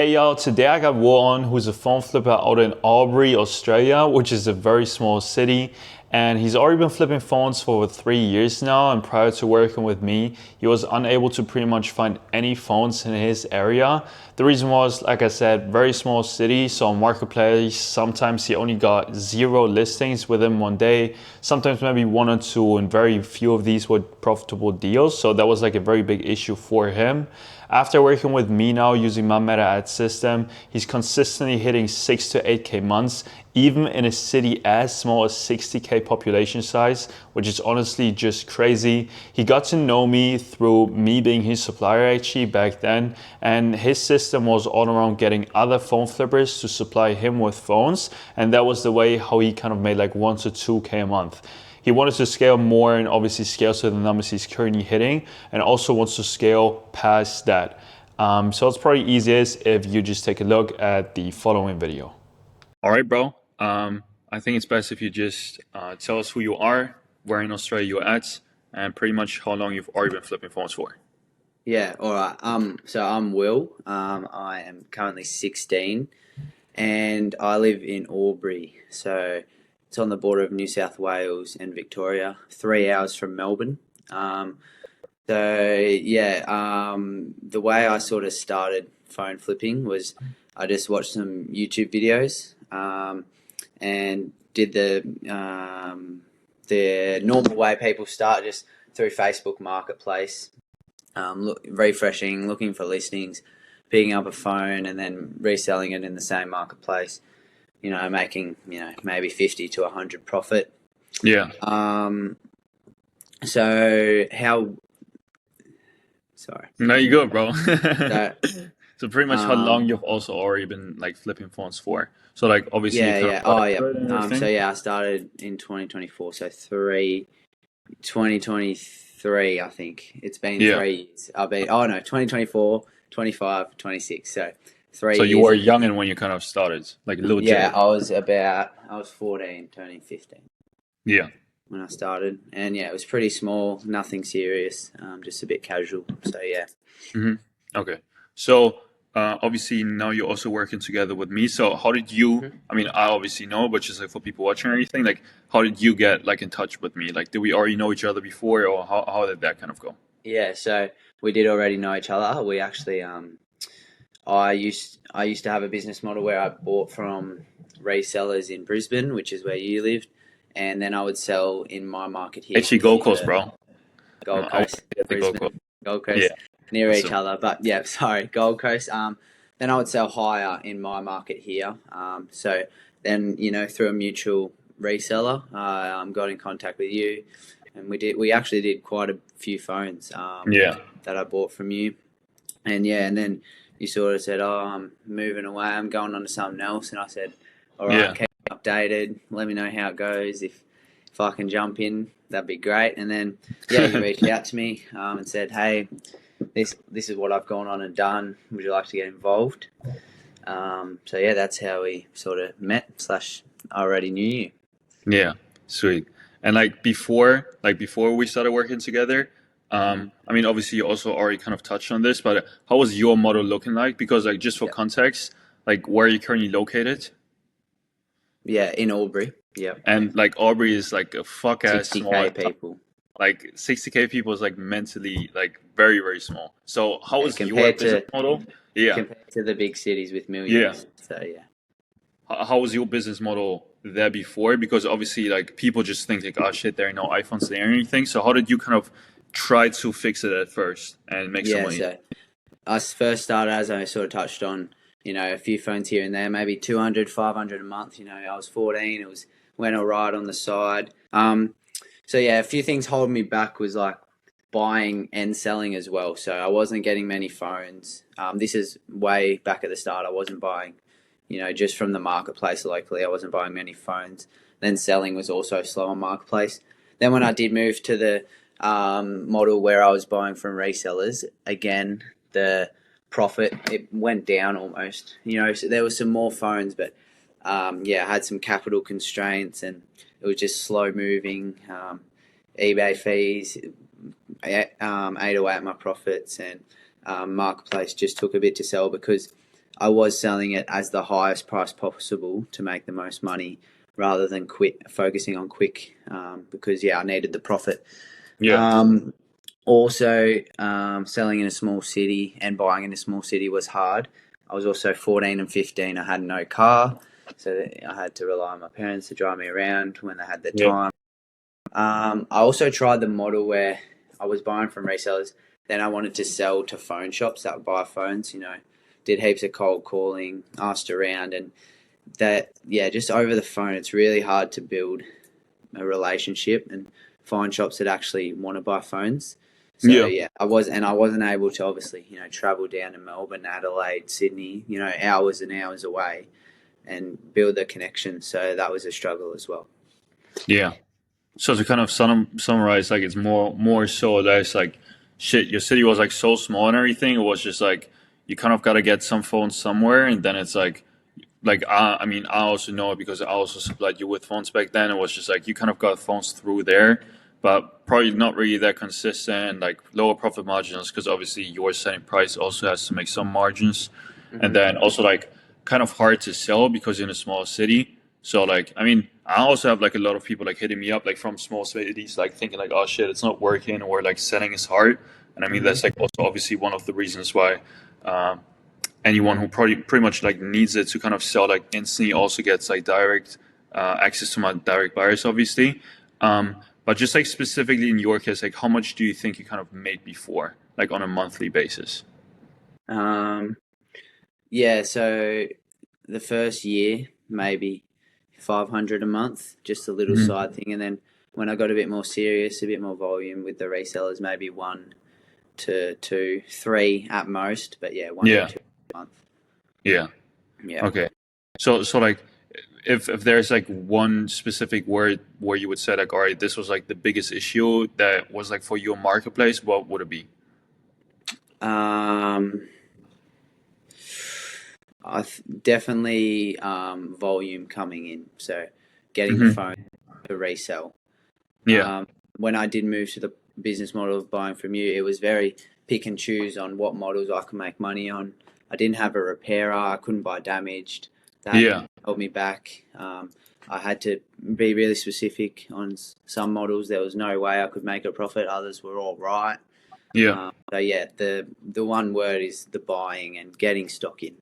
Hey y'all, today I got Will on, who's a phone flipper out in Albury, Australia, which is a very small city. And he's already been flipping phones for over 3 years now. And prior to working with me, he was unable to pretty much find any phones in his area. The reason was, like I said, very small city. So on Marketplace, sometimes he only got 0 listings within one day. Sometimes maybe 1 or 2, and very few of these were profitable deals. So that was like a very big issue for him. After working with me now using my meta ad system, he's consistently hitting 6 to 8K months, even in a city as small as 60K population size, which is honestly just crazy. He got to know me through me being his supplier actually back then, and his system was all around getting other phone flippers to supply him with phones, and that was the way how he kind of made like 1 to 2K a month. He wanted to scale more and obviously scale to the numbers he's currently hitting, and also wants to scale past that. So it's probably easiest if you just take a look at the following video. All right, bro. I think it's best if you just tell us who you are, where in Australia you're at, and pretty much how long you've already been flipping phones for. Yeah, all right. So I'm Will. I am currently 16, and I live in Albury. So it's on the border of New South Wales and Victoria, 3 hours from Melbourne. The way I sort of started phone flipping was I just watched some YouTube videos, and did the normal way people start, just through Facebook Marketplace. Refreshing, looking for listings, picking up a phone, and then reselling it in the same marketplace. Making maybe 50 to 100 profit. Yeah. So how? Sorry. No, you go, bro. So, So pretty much how long you've also already been like flipping phones for. So like obviously you kind yeah. of Oh, yeah. and everything. I started in 2024. So 2023, I think it's been Yeah. 3 years. 2024, 25, 26. So three So you years. were young and when you kind of started, like a little Yeah, J. I was 14, turning 15 Yeah. when I started, and yeah, it was pretty small, nothing serious, just a bit casual. So yeah. hmm Okay. So obviously now you're also working together with me. So how did you? Mhm. I mean, I obviously know, but just like for people watching or anything, like how did you get like in touch with me? Like, did we already know each other before, or how did that kind of go? Yeah, so we did already know each other. We actually, I used to have a business model where I bought from resellers in Brisbane, which is where you lived, and then I would sell in my market here, Actually, which Gold is Coast, bro. Gold I was Coast, at the Gold Coast. Brisbane, Gold Yeah. Coast, near each So other. But yeah, sorry, Gold Coast. Then I would sell higher in my market here. So then through a mutual reseller, got in contact with you, and we actually did quite a few phones yeah. that I bought from you, and yeah, and then you sort of said, "Oh, I'm moving away. I'm going on to something else," and I said, "All right, Yeah. keep me updated. Let me know how it goes. If I can jump in, that'd be great." And then yeah, you reached out to me and said, "Hey, this is what I've gone on and done. Would you like to get involved?" So yeah, that's how we sort of met. Slash, I already knew you. Yeah, sweet. And like before we started working together, I mean, obviously you also already kind of touched on this, but how was your model looking like? Because like just for Yeah, context, like where are you currently located? yeah, in Albury. Yep, And like Aubrey is like a fuck ass small, 60K people. like 60K people is like mentally like very, very small. So how Yeah, was your business model? Yeah, compared to the big cities with yeah. millions. So yeah. How was your business model there before? Because obviously, like people just think like, oh shit, there are no iPhones there or anything. So how did you kind of try to fix it at first and make some Yeah, money? so I first started, as I sort of touched on, a few phones here and there, maybe 200, 500 a month. I was 14, went all right on the side. So yeah, a few things holding me back was like buying and selling as well. So I wasn't getting many phones. This is way back at the start. I wasn't buying, just from the marketplace locally. I wasn't buying many phones. Then selling was also slow on marketplace. Then when I did move to the model where I was buying from resellers, again, the profit, it went down almost. So there were some more phones, but yeah, I had some capital constraints and it was just slow moving. eBay fees ate away at my profits, and marketplace just took a bit to sell because I was selling it as the highest price possible to make the most money rather than focusing on quick, because I needed the profit. Yeah. Also, selling in a small city and buying in a small city was hard. I was also 14 and 15. I had no car, so I had to rely on my parents to drive me around when they had the Yeah. time. I also tried the model where I was buying from resellers. Then I wanted to sell to phone shops that would buy phones. Did heaps of cold calling, asked around, and just over the phone, it's really hard to build a relationship and find shops that actually want to buy phones. So Yeah. I wasn't able to obviously travel down to Melbourne, Adelaide, Sydney, hours and hours away, and build the connection. So that was a struggle as well. Yeah. So to kind of summarize, like it's more so or less like shit. Your city was like so small and everything. It was just like you kind of got to get some phones somewhere, and then it's like I mean I also know it because I also supplied you with phones back then. It was just like you kind of got phones through there, but probably not really that consistent. Like lower profit margins because obviously your selling price also has to make some margins, and then also like kind of hard to sell because you're in a small city. So like, I mean, I also have like a lot of people like hitting me up like from small cities, like thinking like, oh shit, it's not working or like selling is hard. And I mean, that's like also obviously one of the reasons why anyone who probably pretty much like needs it to kind of sell like instantly also gets like direct access to my direct buyers, obviously. But just like specifically in your case, like how much do you think you kind of made before, like on a monthly basis? So the first year maybe 500 a month, just a little Mhm. side thing, and then when I got a bit more serious, a bit more volume with the resellers, maybe 1 to 2, 3 at most, but one to Yeah. two a month. Yeah. Yeah. Okay. So like if there's like one specific word where you would say like, all right, this was like the biggest issue that was like for your marketplace, what would it be? Um, Definitely volume coming in, so getting the Hmm. phone to resell. Yeah. When I did move to the business model of buying from you, it was very pick and choose on what models I could make money on. I didn't have a repairer. I couldn't buy damaged. That Yeah. held me back. I had to be really specific on some models. There was no way I could make a profit. Others were all right. Yeah. The one word is the buying and getting stock in.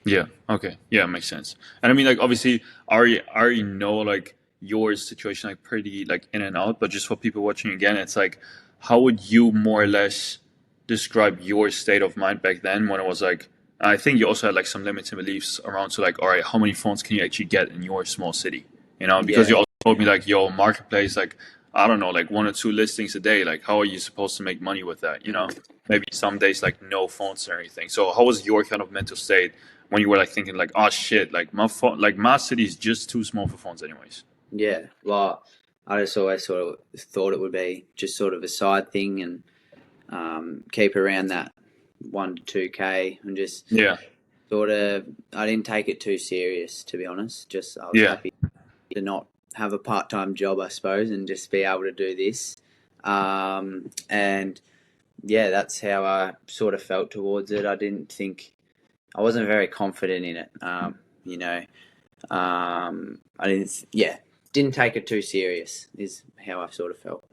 Yeah. Okay. Yeah, makes sense. And I mean, like, obviously, I already know like your situation like pretty like in and out, but just for people watching again, it's like, how would you more or less describe your state of mind back then when it was like, I think you also had like some limiting beliefs around, so like, all right, how many phones can you actually get in your small city? You know, because Yeah, you also told me like your marketplace, like, I don't know, like 1 or 2 listings a day. Like, how are you supposed to make money with that? You know, maybe some days like no phones or anything. So, how was your kind of mental state when you were like thinking like, oh shit, like my phone, like my city is just too small for phones, anyways. yeah. Well, I just always sort of thought it would be just sort of a side thing and keep around that 1 to 2K and just Yeah, sort of. I didn't take it too serious, to be honest. Just I was yeah, happy to not have a part-time job, I suppose, and just be able to do this. And that's how I sort of felt towards it. I wasn't very confident in it. You know, I didn't take it too serious. Is how I sort of felt.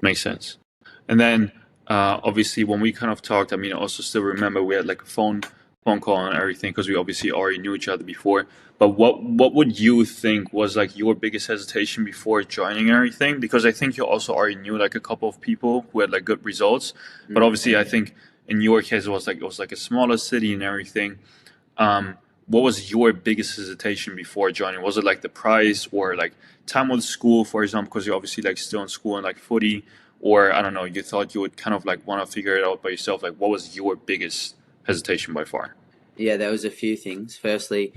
makes sense. And then obviously when we kind of talked, I mean, I also still remember we had like a phone call and everything because we obviously already knew each other before. But what would you think was like your biggest hesitation before joining everything? Because I think you also already knew like a couple of people who had like good results. But Mm. obviously, I think in your case it was like a smaller city and everything. What was your biggest hesitation before joining? Was it like the price or like time with school, for example, because you're obviously like still in school and like footy, or I don't know, you thought you would kind of like want to figure it out by yourself? Like, what was your biggest hesitation by far? Yeah, there was a few things. Firstly,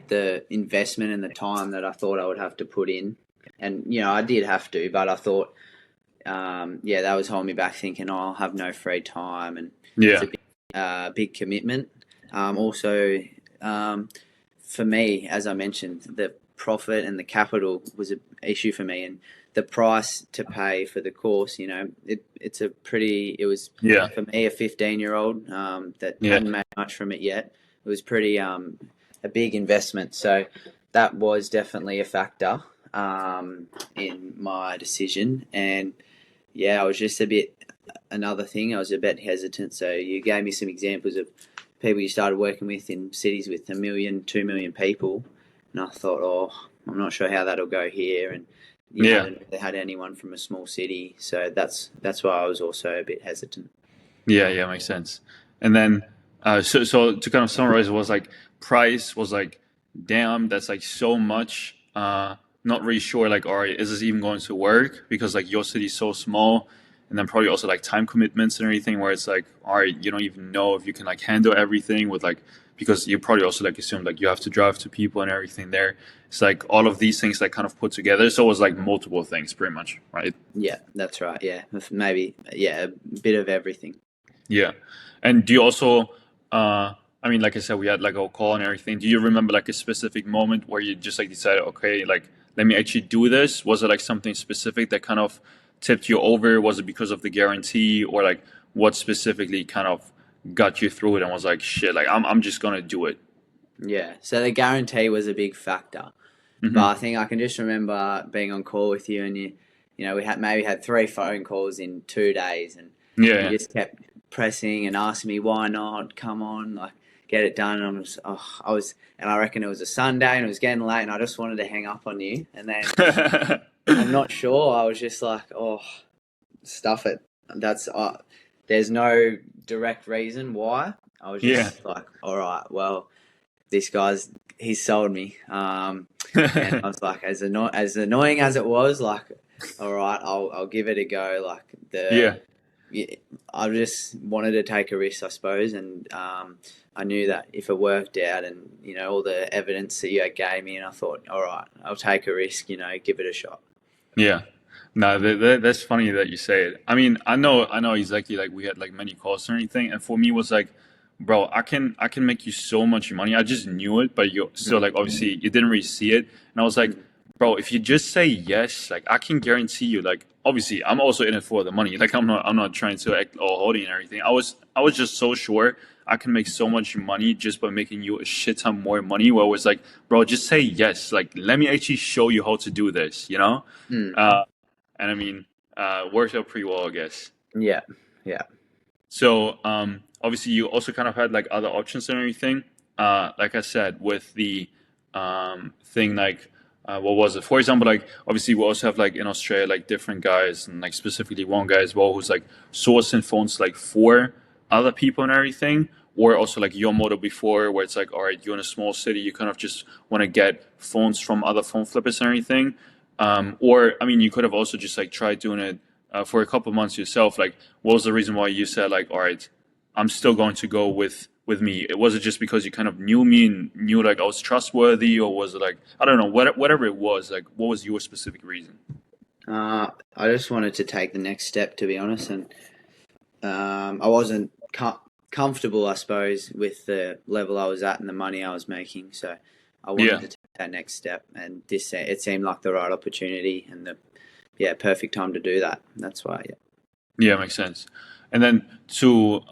the investment and the time that I thought I would have to put in, and I did have to, but I thought, that was holding me back, thinking, oh, I'll have no free time, and it's Yeah, a big commitment. Also, for me, as I mentioned, the profit and the capital was an issue for me, and the price to pay for the course. It was yeah, for me a 15-year-old that yeah, hadn't made much from it yet. was pretty a big investment. So that was definitely a factor in my decision. And yeah, I was just another thing, I was a bit hesitant. So you gave me some examples of people you started working with in cities with 1 million, 2 million people. And I thought, oh, I'm not sure how that'll go here. And you Yeah. haven't really had anyone from a small city. So that's why I was also a bit hesitant. Yeah, makes sense. And then, so to kind of summarize, it was like price was like, damn, that's like so much. Not really sure, like, all right, is this even going to work? Because like your city's so small, and then probably also like time commitments and everything, where it's like, all right, you don't even know if you can like handle everything with like, because you probably also like assume like you have to drive to people and everything there. It's like all of these things like kind of put together. So it was like multiple things, pretty much, right? Yeah, that's right. Yeah, maybe a bit of everything. Yeah. And do you also, I mean, like I said, we had like a call and everything. Do you remember like a specific moment where you just like decided, okay, like let me actually do this? Was it like something specific that kind of tipped you over? Was it because of the guarantee, or like what specifically kind of got you through it and was like, shit, like I'm just gonna do it? Yeah, so the guarantee was a big factor. But I Hmm. think I can just remember being on call with you, and we had 3 phone calls in 2 days, and Yeah, you yeah. just kept pressing and asking me why not, come on, like get it done. And and I reckon it was a Sunday, and it was getting late, and I just wanted to hang up on you. And then I'm not sure. I was just like, oh, stuff it. That's there's no direct reason why. I was Yeah. just like, all right, well, this guy's he's sold me. And I was like, as annoying as it was, like, all right, I'll give it a go. Like Yeah. I just wanted to take a risk, I suppose, and I knew that if it worked out, and all the evidence that you gave me, and I thought, all right, I'll take a risk, give it a shot. Yeah. No, that's funny that you say it. I mean, I know exactly. Like we had like many calls or anything, and for me it was like, bro, I can make you so much money. I just knew it, but you still like obviously you didn't really see it, and I was like, bro, if you just say yes, like I can guarantee you, like obviously I'm also in it for the money. Like I'm not trying to act all holding and everything. I was just so sure I can make so much money just by making you a shit ton more money. Where it was like, bro, just say yes. Like let me actually show you how to do this. You know. Mm. Uh, and I mean, worked out pretty well, I guess. Yeah, yeah. So obviously, you also kind of had like other options and everything. Like I said, with the thing like what was it? For example, like obviously we also have like in Australia like different guys, and like specifically one guy as well who's like sourcing phones like for other people and everything. Or also like your model before, where it's like, all right, you're in a small city, you kind of just want to get phones from other phone flippers and everything. Or I mean, you could have also just like tried doing it for a couple of months yourself. Like, what was the reason why you said like, all right, I'm still going to go with me? Was it just because you kind of knew me and knew like I was trustworthy, or was it like I don't know, whatever it was? Like, what was your specific reason? I just wanted to take the next step, to be honest, and I wasn't comfortable, I suppose, with the level I was at and the money I was making. So I wanted Yeah, to take that next step, and it seemed like the right opportunity and the perfect time to do that. That's why. Yeah. yeah, makes sense. And then to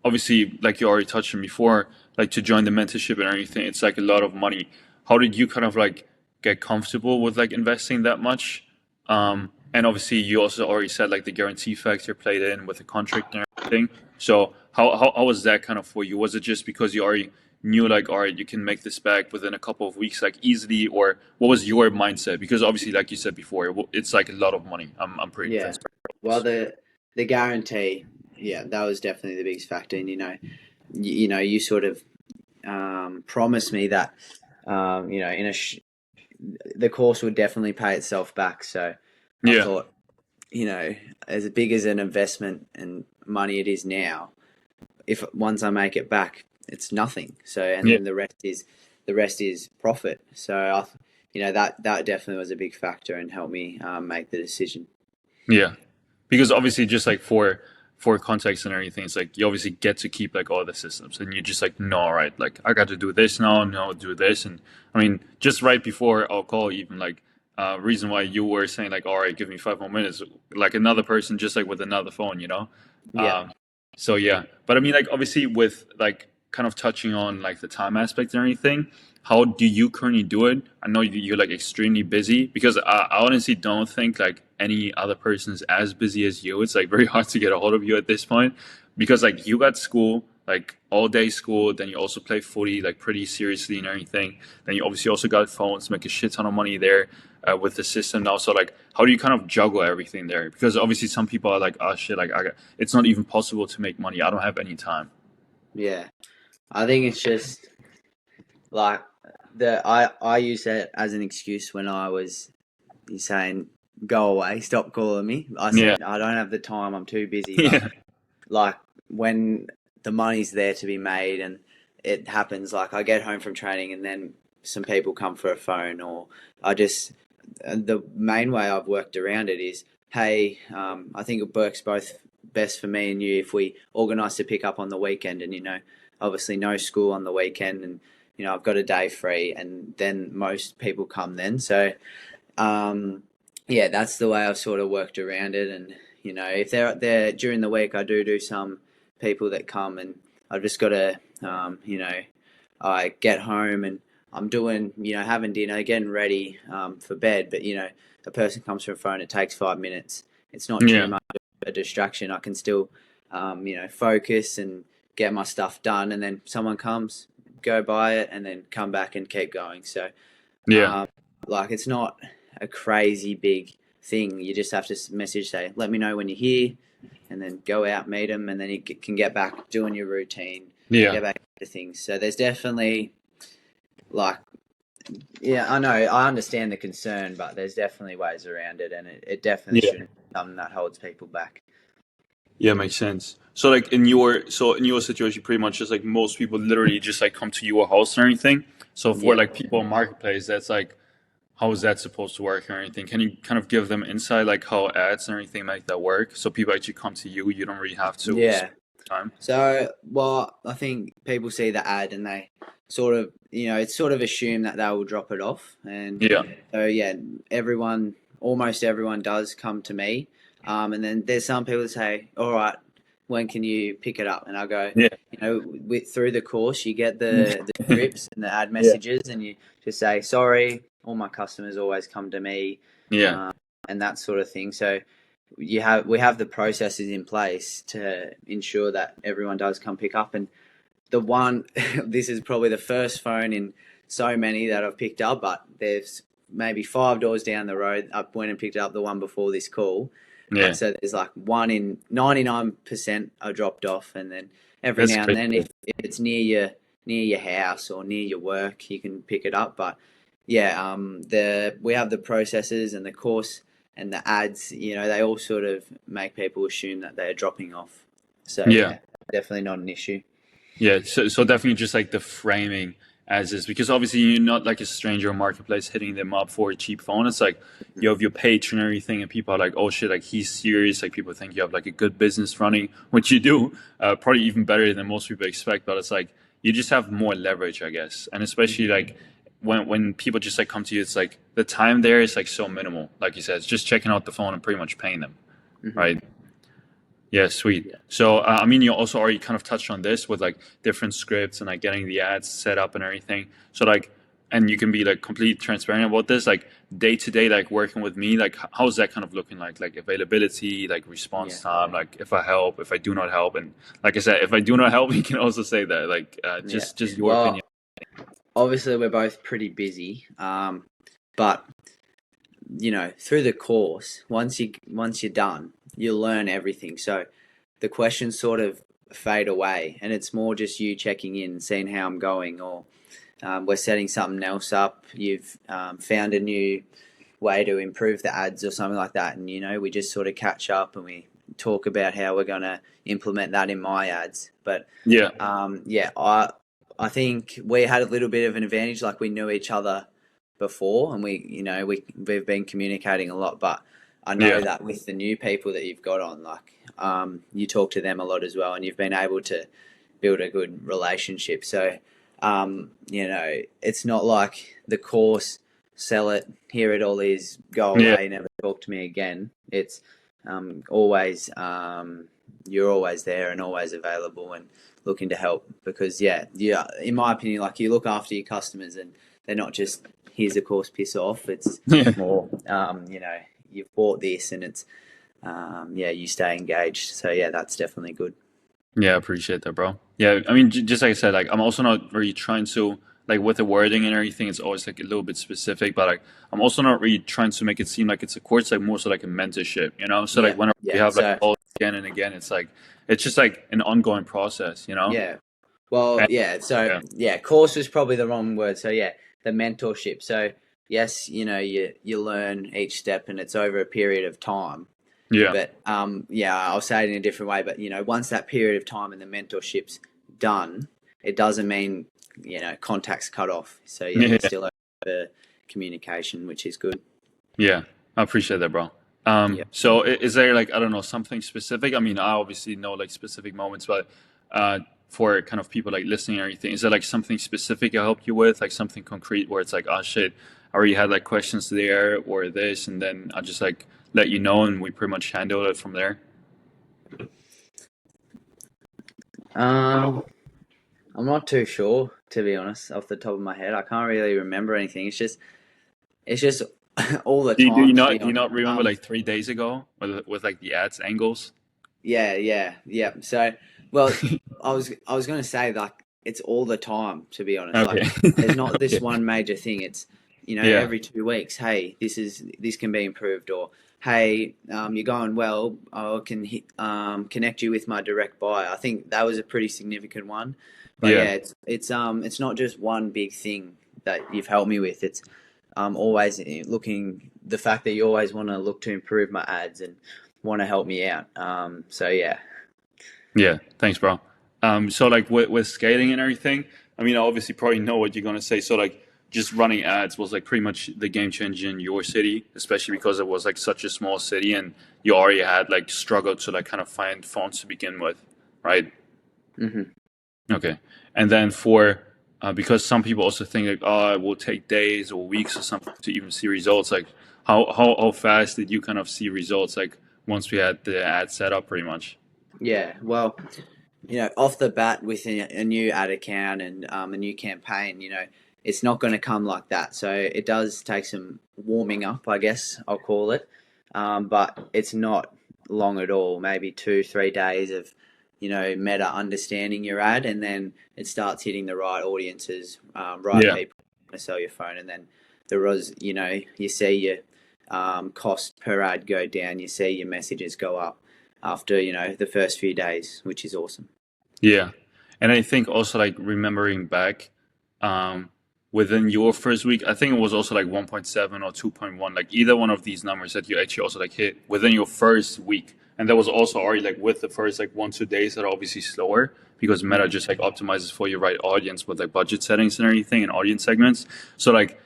obviously, like you already touched on before, like to join the mentorship and everything, it's like a lot of money. How did you kind of like get comfortable with like investing that much? And obviously, you also already said like the guarantee factor played in with the contract and everything. So how was that kind of for you? Was it just because you already knew like, all right, you can make this back within a couple of weeks, like easily, or what was your mindset? Because obviously, like you said before, it's like a lot of money. I'm pretty Yeah. transparent. Well, the guarantee, yeah, that was definitely the biggest factor. And you sort of promised me that in the course would definitely pay itself back. So I Yeah, thought, as big as an investment and money it is now, if once I make it back, it's nothing. So and yeah, then the rest is profit. So that definitely was a big factor and helped me make the decision. yeah. Because obviously, just like for context and everything, it's like you obviously get to keep like all the systems, and you just like no, all right, like I got to do this now, no, do this, and I mean, just right before our call, even like reason why you were saying like, all right, give me 5 more minutes, like another person, just like with another phone, you know. Yeah. Um, so yeah, but I mean, like obviously with like kind of touching on like the time aspect and everything, how do you currently do it? I know you're like extremely busy, because I honestly don't think like any other person is as busy as you. It's like very hard to get a hold of you at this point, because like you got school, like all day school, then you also play footy like pretty seriously and everything. Then you obviously also got phones, make a shit ton of money there with the system now. So like, how do you kind of juggle everything there? Because obviously some people are like, oh shit, like it's not even possible to make money. I don't have any time. Yeah, I think it's just like I use that as an excuse when I was saying go away, stop calling me. I Yeah, said I don't have the time, I'm too busy. But yeah, like when the money's there to be made and it happens, like I get home from training and then some people come for a phone, or I just the main way I've worked around it is, hey, I think it works both best for me and you if we organise to pick up on the weekend, and obviously no school on the weekend, and I've got a day free, and then most people come then. So yeah, that's the way I've sort of worked around it. And if they're out there during the week, I do some people that come, and I've just got to I get home and I'm doing having dinner, getting ready for bed, but a person comes from a phone, it takes 5 minutes. It's not too yeah, much of a distraction. I can still focus and get my stuff done, and then someone comes, go buy it, and then come back and keep going. So yeah. like it's not a crazy big thing. You just have to message, say, let me know when you're here, and then go out, meet them, and then you can get back doing your routine, Yeah. get back to things. So there's definitely like, yeah, I know, I understand the concern, but there's definitely ways around it, and it definitely Yeah. shouldn't be something that holds people back. Yeah, makes sense. So like in your situation, pretty much just like most people literally just like come to your house or anything. So for Yeah. like people in marketplace, that's like, how is that supposed to work or anything? Can you kind of give them insight like how ads and everything make that work? So people actually come to you. You don't really have to Yeah. spend time. So, well, I think people see the ad and they sort of, it's sort of assumed that they will drop it off. And Yeah. so, yeah, almost everyone does come to me. And then there's some people that say, all right, when can you pick it up? And I go, Yeah. through the course, you get the scripts and the ad Yeah. messages, and you just say, sorry, all my customers always come to me, Yeah. um, and that sort of thing. So, we have the processes in place to ensure that everyone does come pick up. And the one this is probably the first phone in so many that I've picked up, but there's maybe 5 doors down the road I went and picked up the one before this call. Yeah. So there's like one in 99% are dropped off, and then every That's now and crazy. then if it's near your house or near your work, you can pick it up. But yeah, we have the processes and the course and the ads, they all sort of make people assume that they're dropping off. So Yeah. yeah, definitely not an issue. Yeah, so definitely just like the framing as is, because obviously you're not like a stranger in marketplace hitting them up for a cheap phone. It's like you have your page and everything, and people are like, "Oh shit, like he's serious." Like people think you have like a good business running, which you do, probably even better than most people expect. But it's like you just have more leverage, I guess, and especially like when people just like come to you, it's like the time there is like so minimal. Like you said, it's just checking out the phone and pretty much paying them, Mm-hmm. right? Yeah, sweet. Yeah. So, I mean, you also already kind of touched on this with like different scripts and like getting the ads set up and everything. So, like, and you can be like completely transparent about this, like day to day, like working with me, like how's that kind of looking like availability, like response Yeah. time, like if I help, if I do not help, and like I said, if I do not help, you can also say that, like, Yeah. just your opinion. Well, obviously we're both pretty busy, but through the course, once you're done, you learn everything. So the questions sort of fade away, and it's more just you checking in, seeing how I'm going, or we're setting something else up. You've found a new way to improve the ads or something like that, and we just sort of catch up and we talk about how we're going to implement that in my ads. But Yeah, yeah, I think we had a little bit of an advantage, like we knew each other before, and we've been communicating a lot. But I know yeah, that with the new people that you've got on, like you talk to them a lot as well, and you've been able to build a good relationship. So it's not like the course, sell it, here it all is, go yeah, away, never talk to me again. It's always you're always there and always available and looking to help, because in my opinion, like, you look after your customers and they're not just, here's a course, piss off. It's Yeah. more, you've bought this, and it's, you stay engaged. So yeah, that's definitely good. Yeah, I appreciate that, bro. Yeah, I mean, just like I said, like I'm also not really trying to like with the wording and everything. It's always like a little bit specific, but like I'm also not really trying to make it seem like it's a course, like more so like a mentorship, you know. So like Yeah, whenever we yeah. have like So calls again and again, it's like it's just like an ongoing process, you know. yeah, well, And yeah. So yeah, yeah, course was probably the wrong word. So yeah, the mentorship. So yes, you learn each step, and it's over a period of time. yeah, But I'll say it in a different way. But once that period of time and the mentorship's done, it doesn't mean contact's cut off. So yeah, you yeah, still have communication, which is good. yeah. I appreciate that, bro. Yeah. So is there like I don't know something specific? I mean, I obviously know like specific moments, but for kind of people like listening and everything, is there like something specific I helped you with, like something concrete where it's like, oh shit, I already had like questions there or this, and then I just like let you know, and we pretty much handle it from there. Um, I'm not too sure, to be honest, off the top of my head. I can't really remember anything. It's just all the Do you time, to be not honest. remember like 3 days ago with like the ads angles? Yeah. So, well, I was going to say, like, it's all the time, to be honest. Like, Okay. there's not this Okay. one major thing. It's Yeah. every 2 weeks. Hey, this can be improved, or hey, you're going well. I can connect you with my direct buy. I think that was a pretty significant one. But Yeah. yeah, it's not just one big thing that you've helped me with. It's always looking, the fact that you always want to look to improve my ads and want to help me out. So yeah. Yeah. Thanks, bro. So like with skating and everything, I mean, I obviously probably know what you're gonna say. So like just running ads was like pretty much the game changer in your city, especially because it was like such a small city and you already had like struggled to like kind of find fonts to begin with, right? hmm Okay. And then for because some people also think like, oh, it will take days or weeks or something to even see results. Like, how fast did you kind of see results? Like once we had the ad set up, pretty much. Yeah. Well, off the bat with a new ad account and a new campaign, it's not going to come like that. So it does take some warming up, I guess I'll call it. But it's not long at all. Maybe 2-3 days of meta understanding your ad, and then it starts hitting the right audiences, right Yeah. people to sell your phone, and then you see your cost per ad go down, you see your messages go up after the first few days, which is awesome. Yeah. And I think also like remembering back, um, within your first week, I think it was also like 1.7 or 2.1, like either one of these numbers that you actually also like hit within your first week. And that was also already like with the first like 1 2 days that are obviously slower because Meta hmm just like optimizes for your right audience with like budget settings and everything and audience segments. So like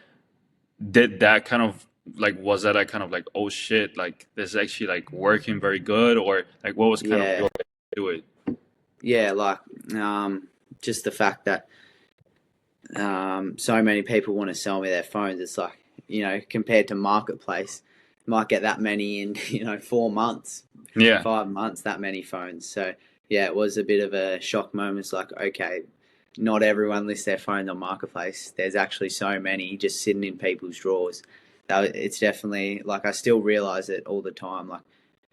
did that kind of like was that like kind of like oh shit like this is actually like working very good or like what was kind of your Yeah, way to do it? yeah, like just the fact that so many people want to sell me their phones. It's like, compared to marketplace, might get that many in 4 months, Yeah. 5 months, that many phones. So yeah, it was a bit of a shock moment. It's like, okay, not everyone lists their phones on marketplace. There's actually so many just sitting in people's drawers. It's definitely, like, I still realize it all the time. Like,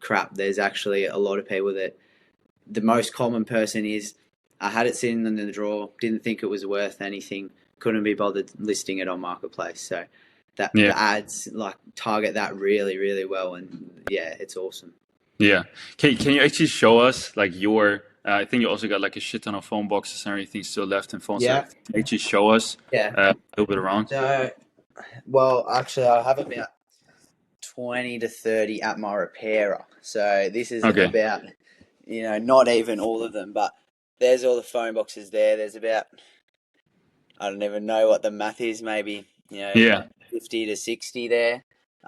crap, there's actually a lot of people that the most common person is, I had it sitting in the drawer, didn't think it was worth anything, couldn't be bothered listing it on marketplace. So that Yeah. the ads like target that really, really well, and yeah, it's awesome. Yeah. Can you actually show us like your I think you also got like a shit ton of phone boxes and everything still left in phones. So Yeah, can you actually show us yeah. a little bit around? So, well, actually, I have about 20 to 30 at my repairer. So this is Okay. about, not even all of them, but there's all the phone boxes there. There's about, I don't even know what the math is, maybe, Yeah. 50 to 60 there.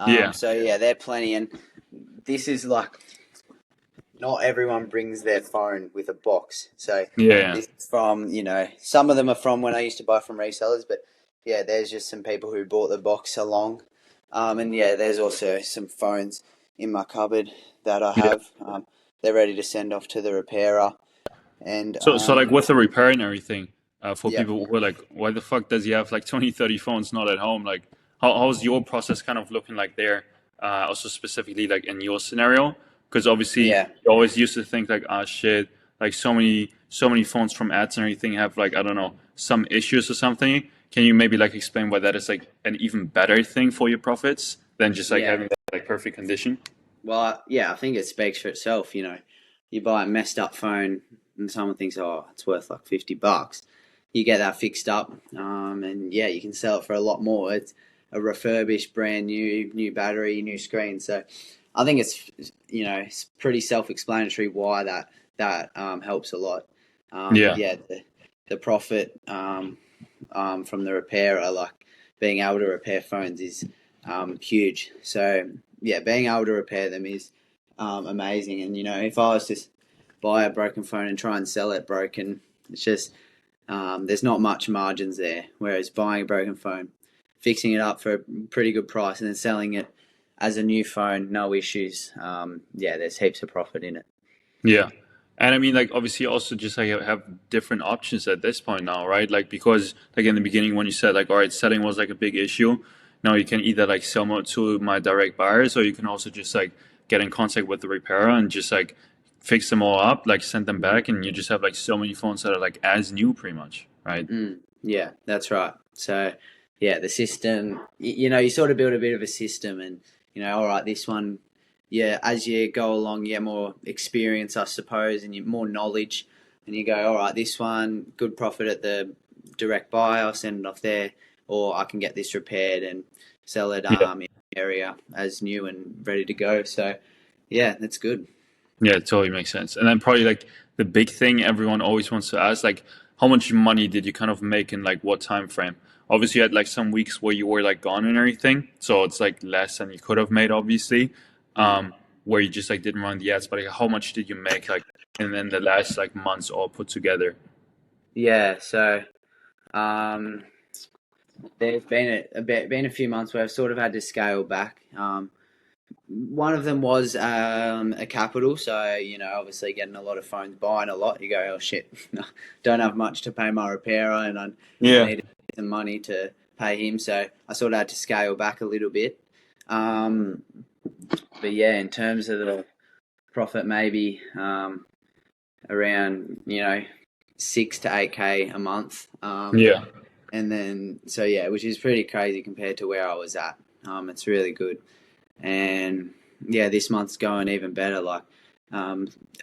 Yeah. So yeah, they're plenty. And this is like, not everyone brings their phone with a box. So Yeah. this is from, some of them are from when I used to buy from resellers, but yeah, there's just some people who bought the box along. And yeah, there's also some phones in my cupboard that I Yeah. have. they're ready to send off to the repairer. And So like with the repair and everything, for yeah, people who are like, why the fuck does he have like 20, 30 phones not at home? Like, how's your process kind of looking like there? Also specifically like in your scenario, because obviously yeah. you always used to think like, ah, shit, like so many phones from ads and everything have like, I don't know, some issues or something. Can you maybe like explain why that is like an even better thing for your profits than just like Yeah. having that like perfect condition? Well, yeah, I think it speaks for itself. You buy a messed up phone and someone thinks, oh, it's worth like $50. You get that fixed up, and yeah, you can sell it for a lot more. It's a refurbished, brand new battery, new screen. So I think it's pretty self-explanatory why that helps a lot. Yeah, Yeah, the profit from the repairer, like being able to repair phones, is huge. So yeah, being able to repair them is amazing. And if I was to buy a broken phone and try and sell it broken, it's just there's not much margins there. Whereas buying a broken phone, fixing it up for a pretty good price, and then selling it as a new phone, no issues. Yeah, there's heaps of profit in it. yeah. And I mean, like, obviously, also just like have different options at this point now, right? Like, because like in the beginning when you said like, all right, selling was like a big issue. Now you can either like sell more to my direct buyers, or you can also just like get in contact with the repairer and just like fix them all up, like send them back, and you just have like so many phones that are like as new, pretty much, right? Yeah, that's right. So, yeah, the system, you sort of build a bit of a system, and, all right, this one, yeah, as you go along, you get more experience, I suppose, and you more knowledge, and you go, all right, this one, good profit at the direct buy, I'll send it off there, or I can get this repaired and sell it Yeah, in the area as new and ready to go. So, yeah, that's good. yeah, it totally makes sense. And then probably like the big thing everyone always wants to ask, like, how much money did you kind of make in like what time frame? Obviously, you had like some weeks where you were like gone and everything, so it's like less than you could have made, obviously. Mm. Where you just like didn't run the ads, but like, how much did you make like, and then the last like months all put together? Yeah, so um, there's been a few months where I've sort of had to scale back. One of them was a capital, so obviously getting a lot of phones, buying a lot. You go, oh shit, don't have much to pay my repairer, and I Yeah, needed some money to pay him, so I sort of had to scale back a little bit. Um, but yeah, in terms of the profit, maybe around 6 to 8K a month. yeah, And then so yeah, which is pretty crazy compared to where I was at. It's really good, and yeah, this month's going even better. Like,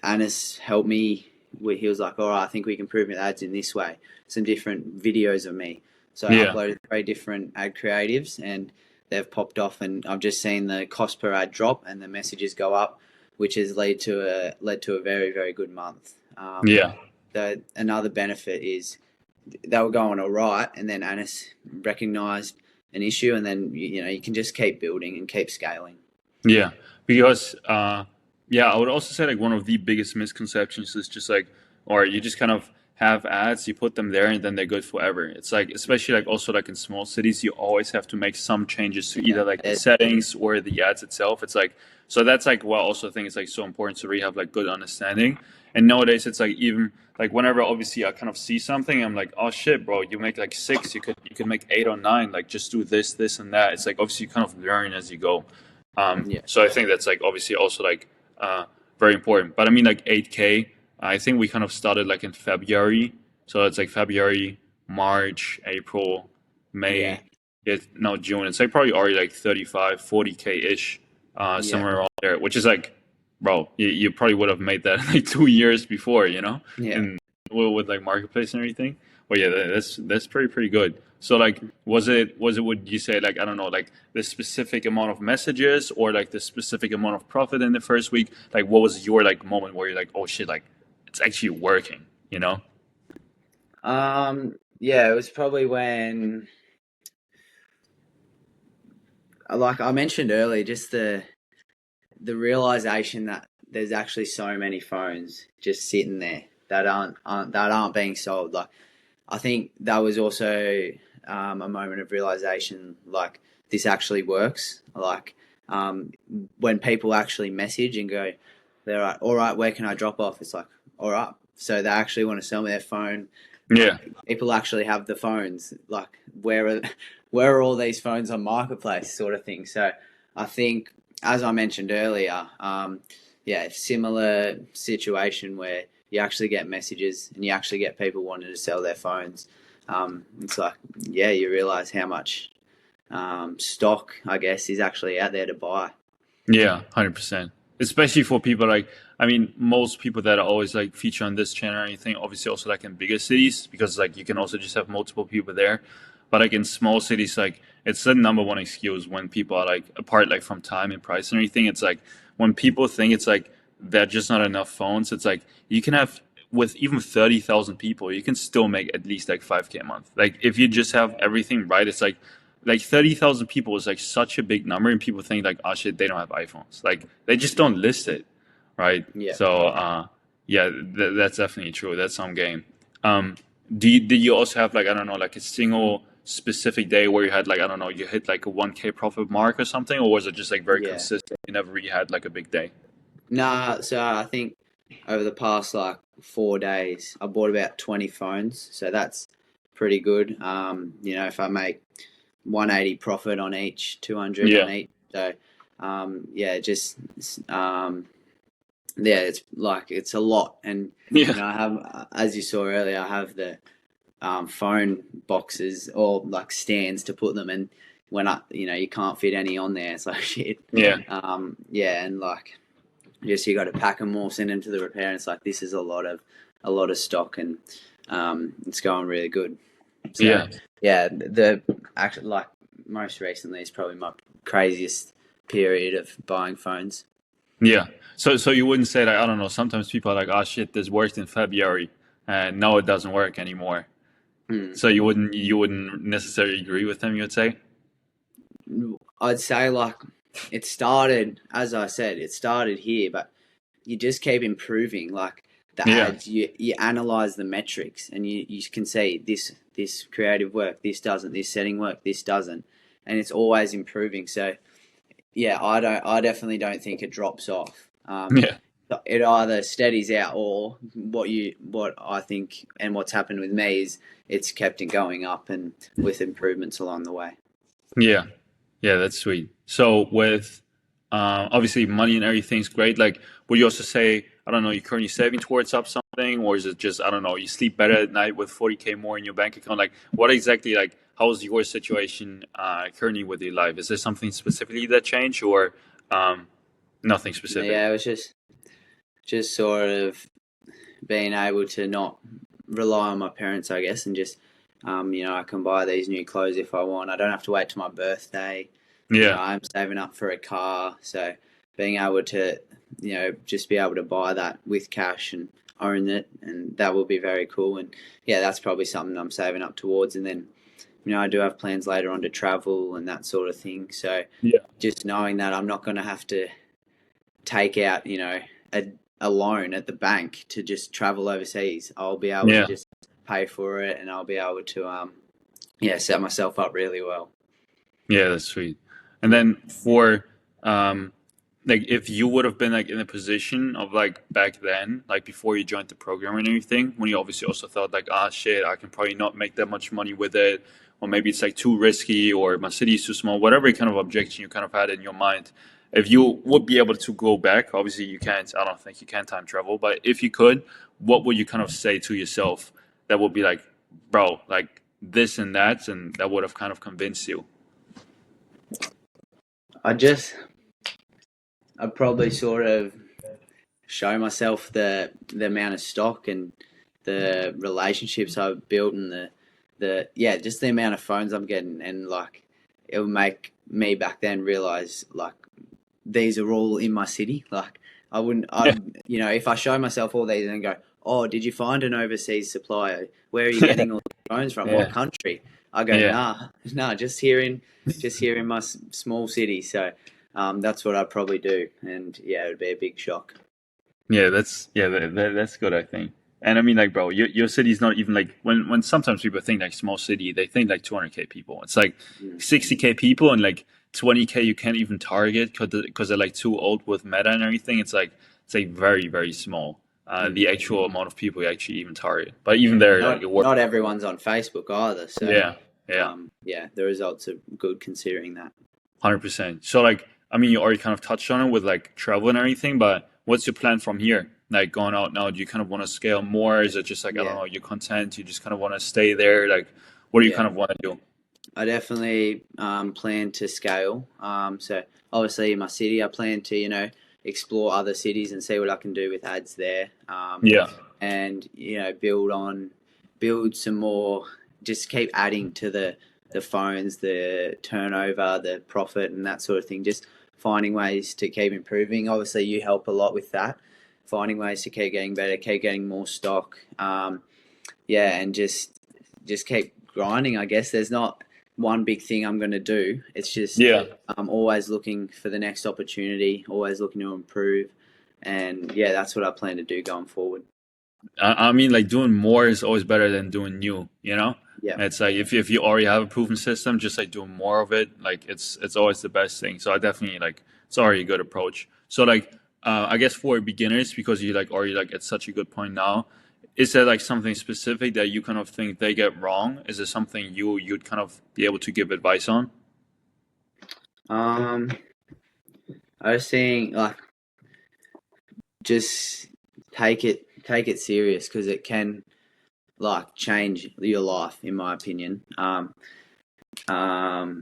Anis helped me. He was like, "All right, I think we can improve the ads in this way." Some different videos of me. So I yeah, uploaded 3 different ad creatives, and they've popped off, and I've just seen the cost per ad drop and the messages go up, which has led to a very very good month. yeah. Another benefit is they were going all right, and then Anis recognised an issue, and then you can just keep building and keep scaling. Yeah, because yeah, I would also say like one of the biggest misconceptions is just like, or you just kind of have ads, you put them there, and then they're good forever. It's like, especially like also like in small cities, you always have to make some changes to Yeah, either like the settings or the ads itself. It's like, so that's like what I also think is like so important to really have like good understanding. And nowadays, it's like even like whenever obviously I kind of see something, I'm like, oh shit, bro, you make like six, you could make 8 or 9, like just do this and that. It's like obviously you kind of learn as you go. yeah, So I think that's like obviously also like very important. But I mean like 8K. I think we kind of started like in February, so it's like February, March, April, yeah, May. It no June. It's like probably already like 35, 40K ish, yeah, somewhere around there. Which is like, bro, you probably would have made that like 2 years before, yeah. and with like marketplace and everything. But yeah, that's pretty good. So like, was it would you say like I don't know like the specific amount of messages or like the specific amount of profit in the first week? Like, what was your like moment where you're like, oh shit, like it's actually working, you know? Yeah, it was probably when, like I mentioned earlier, just the realization that there's actually so many phones just sitting there that aren't being sold. Like, I think that was also a moment of realization, like this actually works. Like, when people actually message and go, they're like, all right, where can I drop off? It's like, all right. So they actually want to sell me their phone. Yeah. People actually have the phones. Like, where are all these phones on Marketplace, sort of thing. So I think, as I mentioned earlier, similar situation where you actually get messages and you actually get people wanting to sell their phones. It's like, yeah, you realize how much stock, I guess, is actually out there to buy. Yeah, 100%. Especially for people like, I mean, most people that are always like feature on this channel or anything, obviously also like in bigger cities, because like you can also just have multiple people there. But like in small cities, like it's the number one excuse when people are like apart like from time and price and everything. It's like when people think it's like there's just not enough phones, it's like you can have with even 30,000 people, you can still make at least like 5K a month. Like if you just have everything right, it's like 30,000 people is like such a big number, and people think like, oh shit, they don't have iPhones. Like they just don't list it, right? Yeah. So yeah, that's definitely true. That's some game. Did you also have like, I don't know, like a single specific day where you had like, I don't know, you hit like a 1K profit mark or something, or was it just like very consistent? You never really had like a big day. Nah, so I think over the past like 4 days, I bought about 20 phones. So that's pretty good. If I make 180 profit on each, 200 on each. So, it's like, it's a lot. And, I have, as you saw earlier, I have the phone boxes or like stands to put them in. When you can't fit any on there. It's like shit. Yeah. And like, just you got to pack them all, send them to the repair. And it's like, this is a lot of stock, and it's going really good. So, the actually, like, most recently is probably my craziest period of buying phones. Yeah. So you wouldn't say like, I don't know, sometimes people are like, oh shit, this worked in February and now it doesn't work anymore. So you wouldn't necessarily agree with them, you would say? I'd say like it started, as I said, it started here, but you just keep improving. Like the ads, you analyze the metrics, and you can see this creative work, this doesn't, this setting work, this doesn't, and it's always improving. So yeah, I definitely don't think it drops off. It either steadies out, or what I think and what's happened with me is it's kept it going up, and with improvements along the way. Yeah, that's sweet. So with obviously money and everything's great. Like, would you also say, I don't know, you're currently saving towards up something, or is it just, I don't know, you sleep better at night with 40K more in your bank account? Like, what exactly, like, how's your situation currently with your life? Is there something specifically that changed, or nothing specific? Yeah, it was just sort of being able to not rely on my parents, I guess, and just I can buy these new clothes if I want. I don't have to wait till my birthday. I'm saving up for a car, so being able to just be able to buy that with cash and own it, and that will be very cool. And yeah, that's probably something I'm saving up towards. And then I do have plans later on to travel and that sort of thing. So just knowing that I'm not going to have to take out a loan at the bank to just travel overseas. I'll be able to just pay for it, and I'll be able to set myself up really well. Yeah, that's sweet. And then for like, if you would have been like in a position of like back then, like before you joined the program and everything, when you obviously also thought like, ah shit, I can probably not make that much money with it, or maybe it's like too risky, or my city is too small, whatever kind of objection you kind of had in your mind. If you would be able to go back, obviously you can't, I don't think you can time travel, but if you could, what would you kind of say to yourself that would be like, bro, like this and that would have kind of convinced you? I'd probably sort of show myself the amount of stock and the relationships I've built, and just the amount of phones I'm getting, and like it would make me back then realize like these are all in my city. Like if I show myself all these and go, oh, did you find an overseas supplier? Where are you getting all the phones from? What country? I go, nah, just here in my small city. So that's what I'd probably do, and it would be a big shock. Yeah, that's good, I think. And I mean, like, bro, your city is not even like, when sometimes people think like small city, they think like 200K people. It's like 60K people, and like 20K you can't even target because they're like too old with meta and everything. It's like it's like very, very small. Mm. The actual amount of people you actually even target. But even there, like it works. Not everyone's on Facebook either. So Yeah, yeah, the results are good considering that. 100%. So like, I mean, you already kind of touched on it with like travel and everything, but what's your plan from here? Like going out now, do you kind of want to scale more? Is it just like, I don't Yeah, know, you're content, you just kind of want to stay there? Like, what do you yeah. kind of want to do? I definitely plan to scale. So obviously in my city, I plan to explore other cities and see what I can do with ads there. Yeah, And build some more. Just keep adding to the phones, the turnover, the profit, and that sort of thing. Just finding ways to keep improving. Obviously, you help a lot with that. Finding ways to keep getting better, keep getting more stock. Yeah, and just keep grinding. I guess there's not one big thing I'm going to do. It's just yeah. I'm always looking for the next opportunity, always looking to improve, and yeah, that's what I plan to do going forward. I mean, like doing more is always better than doing new, you know? Yeah. It's like if you already have a proven system, just like doing more of it, like it's always the best thing. So I definitely like it's already a good approach. So like I guess for beginners, because you like already like at such a good point now, is there like something specific that you kind of think they get wrong? Is there something you'd kind of be able to give advice on? Um, I was saying like just take it serious because it can like change your life in my opinion.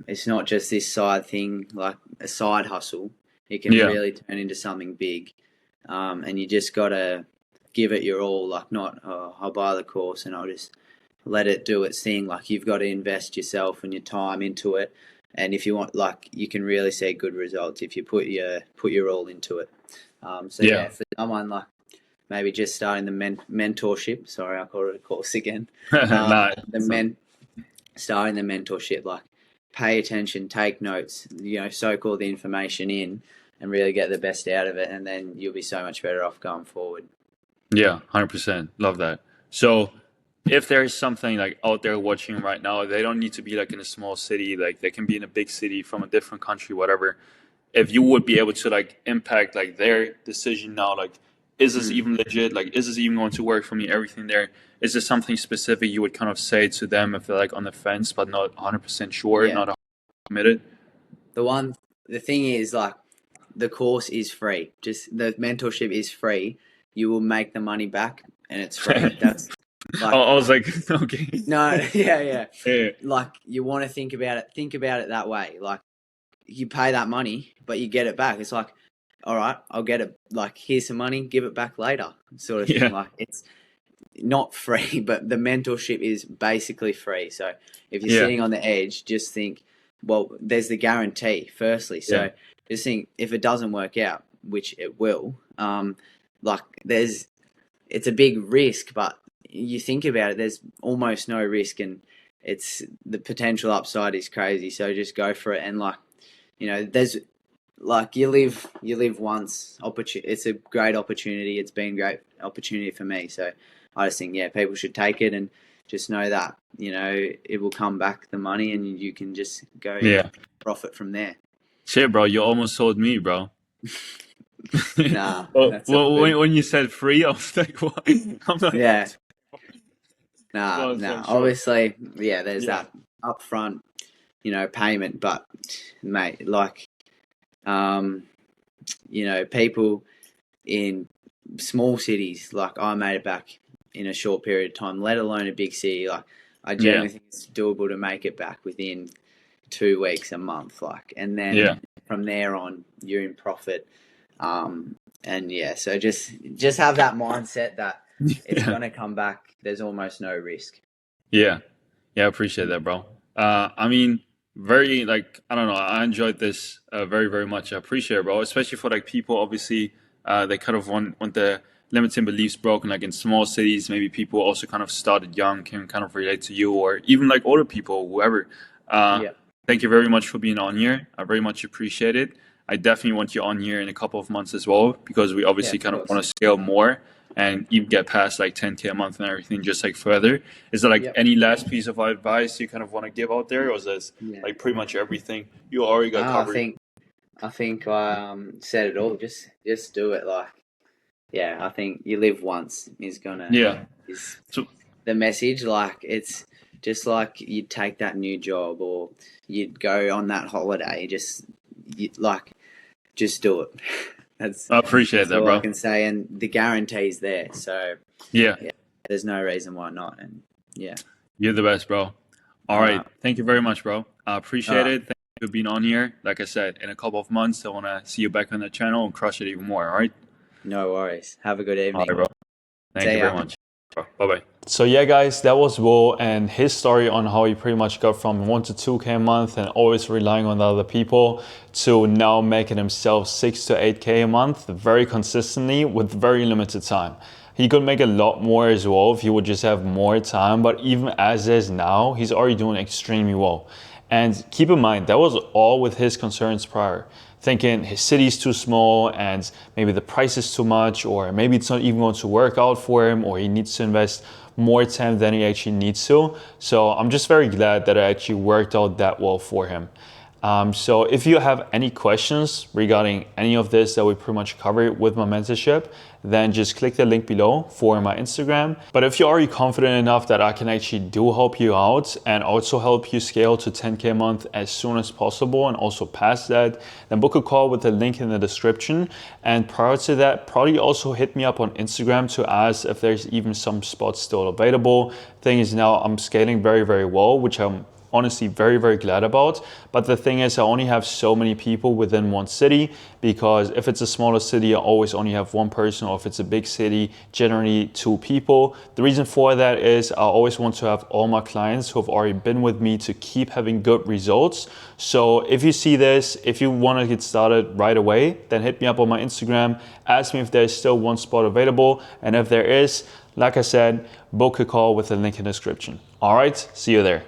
It's not just this side thing like a side hustle. It can Yeah, really turn into something big. And you just gotta give it your all. Like not, oh, I'll buy the course and I'll just let it do its thing. Like you've got to invest yourself and your time into it. And if you want, like, you can really see good results if you put your all into it. So yeah. yeah, for someone like maybe just starting the mentorship. Sorry, I called it a course again. Nah, The men starting the mentorship, like pay attention, take notes, soak all the information in, and really get the best out of it, and then you'll be so much better off going forward. yeah, 100%. Love that. So, if there's something like out there watching right now, they don't need to be like in a small city, like they can be in a big city from a different country, whatever. If you would be able to like impact like their decision now, like is this Mm. even legit? Like is this even going to work for me? Everything there. Is there something specific you would kind of say to them if they're like on the fence but not 100% sure, Yeah, not committed? the thing is like the course is free. Just the mentorship is free. You will make the money back, and it's free. That's like I was like, okay. no, yeah, yeah. Yeah, Like you want to think about it. Think about it that way. Like you pay that money, but you get it back. It's like, all right, I'll get it. Like here's some money, give it back later, sort of thing. yeah, Like it's not free, but the mentorship is basically free. So if you're yeah, sitting on the edge, just think, well, there's the guarantee, firstly. yeah, So just think if it doesn't work out, which it will, like it's a big risk, but you think about it, there's almost no risk, and it's the potential upside is crazy. So just go for it, and like, there's like you live once. It's a great opportunity. It's been a great opportunity for me. So I just think, yeah, people should take it and just know that it will come back the money, and you can just go yeah. profit from there. Shit, bro, you almost sold me, bro. Nah, Well, that's all good. when you said free, I was like, what? I'm not Yeah, just nah, wasn't nah. sure. Obviously, yeah, there's Yeah, that upfront, payment, but mate, like, um, people in small cities, like I made it back in a short period of time, let alone a big city. Like I yeah, generally think it's doable to make it back within 2 weeks, a month, like, and yeah, then from there on, you're in profit. And yeah, so just have that mindset that it's yeah. gonna come back. There's almost no risk. Yeah, yeah, I appreciate that, bro. I mean, very like I don't know. I enjoyed this very, very much. I appreciate it, bro. Especially for like people, obviously, they kind of want the limiting beliefs broken. Like in small cities, maybe people also kind of started young, can kind of relate to you, or even like older people, whoever. Uh, Yeah, Thank you very much for being on here. I very much appreciate it. I definitely want you on here in a couple of months as well because we yeah, obviously of kind of want course. to scale more and even get past like 10K a month and everything, just like further. Is there like Yep. any last piece of advice you kind of want to give out there, or is this Yeah. like pretty much everything you already got No, I covered? think I think I said it all. Just do it. Like yeah, I think you live once is gonna Yeah. is So the message. Like it's just like you'd take that new job or you'd go on that holiday. Just do it. That's I appreciate that's that, all I bro. can say, and the guarantee's there. So Yeah, yeah, there's no reason why not. And yeah, you're the best, bro. All all right. right, Thank you very much, bro. I all appreciate right, it. Thank you for being on here. Like I said, in a couple of months, I want to see you back on the channel and crush it even more. All right. no worries. Have a good All right, evening. bro. Thank See you very ya. much. Bye bye. So yeah, guys, that was Will and his story on how he pretty much got from 1 to 2K a month and always relying on other people to now making himself 6 to 8K a month very consistently with very limited time. He could make a lot more as well if he would just have more time, but even as is now, he's already doing extremely well. And keep in mind, that was all with his concerns prior. Thinking his city's too small and maybe the price is too much, or maybe it's not even going to work out for him, or he needs to invest more time than he actually needs to. So I'm just very glad that it actually worked out that well for him. So if you have any questions regarding any of this that we pretty much covered with my mentorship, then just click the link below for my Instagram. But if you're already confident enough that I can actually do help you out and also help you scale to 10K a month as soon as possible and also past that, then book a call with the link in the description. And prior to that, probably also hit me up on Instagram to ask if there's even some spots still available. Thing is, now I'm scaling very, very well, which I'm honestly very, very glad about. But the thing is, I only have so many people within one city, because if it's a smaller city, I always only have one person, or if it's a big city, generally 2 people. The reason for that is I always want to have all my clients who have already been with me to keep having good results. So if you see this, if you want to get started right away, then hit me up on my Instagram, ask me if there's still one spot available. And if there is, like I said, book a call with the link in the description. All right, see you there.